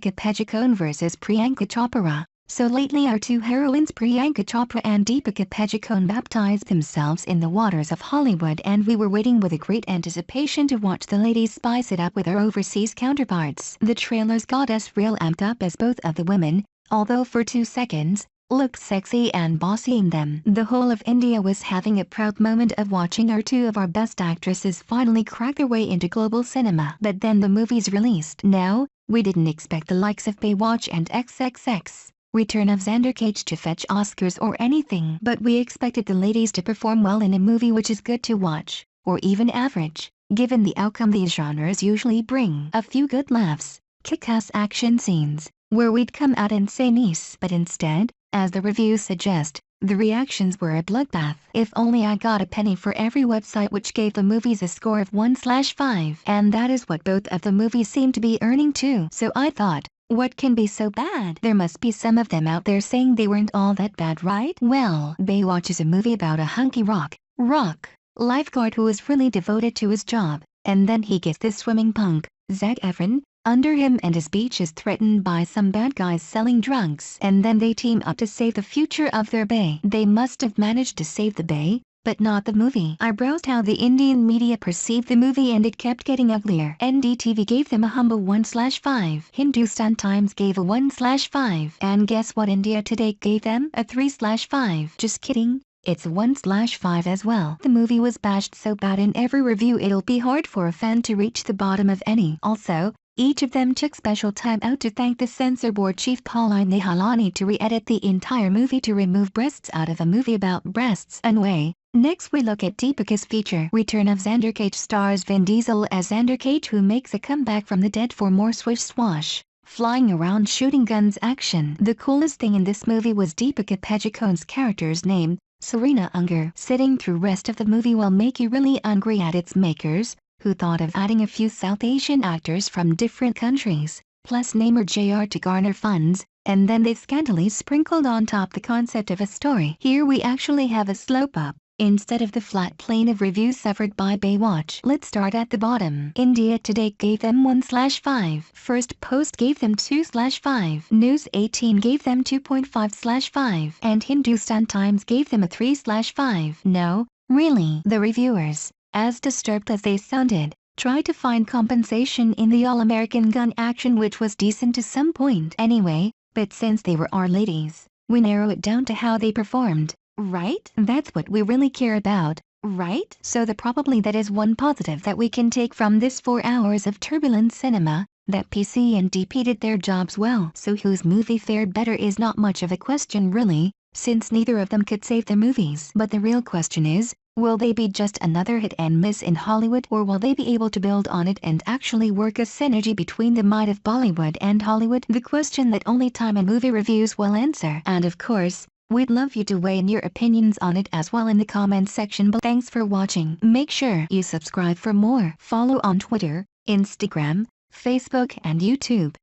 Deepika Padukone vs Priyanka Chopra. So lately our two heroines Priyanka Chopra and Deepika Padukone baptized themselves in the waters of Hollywood, and we were waiting with a great anticipation to watch the ladies spice it up with their overseas counterparts. The trailers got us real amped up as both of the women, although for 2 seconds, looked sexy and bossy in them. The whole of India was having a proud moment of watching two of our best actresses finally crack their way into global cinema. But then the movies released. Now, we didn't expect the likes of Baywatch and XXX Return of Xander Cage to fetch Oscars or anything. But we expected the ladies to perform well in a movie which is good to watch, or even average, given the outcome these genres usually bring. A few good laughs, kick-ass action scenes, where we'd come out and say nice. But instead, as the reviews suggest, the reactions were a bloodbath. If only I got a penny for every website which gave the movies a score of 1/5. And that is what both of the movies seem to be earning too. So I thought, what can be so bad? There must be some of them out there saying they weren't all that bad, right? Well, Baywatch is a movie about a hunky rock lifeguard who is really devoted to his job, and then he gets this swimming punk, Zac Efron, under him, and his beach is threatened by some bad guys selling drugs. And then they team up to save the future of their bay. They must have managed to save the bay, but not the movie. I browsed how the Indian media perceived the movie and it kept getting uglier. NDTV gave them a humble 1/5. Hindustan Times gave a 1/5. And guess what India Today gave them? A 3/5. Just kidding. It's 1/5 as well. The movie was bashed so bad in every review it'll be hard for a fan to reach the bottom of any. Also, each of them took special time out to thank the censor board chief Pauline Nehalani to re-edit the entire movie to remove breasts out of a movie about breasts. Anyway, next we look at Deepika's feature. Return of Xander Cage stars Vin Diesel as Xander Cage, who makes a comeback from the dead for more swish-swash, flying around shooting guns action. The coolest thing in this movie was Deepika Padukone's character's name, Serena Unger. Sitting through rest of the movie will make you really angry at its makers, who thought of adding a few South Asian actors from different countries, plus Neymar Jr. to garner funds, and then they scantily sprinkled on top the concept of a story. Here we actually have a slope up, instead of the flat plane of reviews suffered by Baywatch. Let's start at the bottom. India Today gave them 1/5. First Post gave them 2/5. News 18 gave them 2.5/5. And Hindustan Times gave them a 3/5. No, really. The reviewers, as disturbed as they sounded, tried to find compensation in the all-American gun action, which was decent to some point anyway, but since they were our ladies, we narrow it down to how they performed, right? That's what we really care about, right? So that is one positive that we can take from this 4 hours of turbulent cinema, that PC and DP did their jobs well. So whose movie fared better is not much of a question really, since neither of them could save their movies. But the real question is, will they be just another hit and miss in Hollywood, or will they be able to build on it and actually work a synergy between the might of Bollywood and Hollywood? The question that only time and movie reviews will answer. And of course, we'd love you to weigh in your opinions on it as well in the comments section below. Thanks for watching. Make sure you subscribe for more. Follow on Twitter, Instagram, Facebook and YouTube.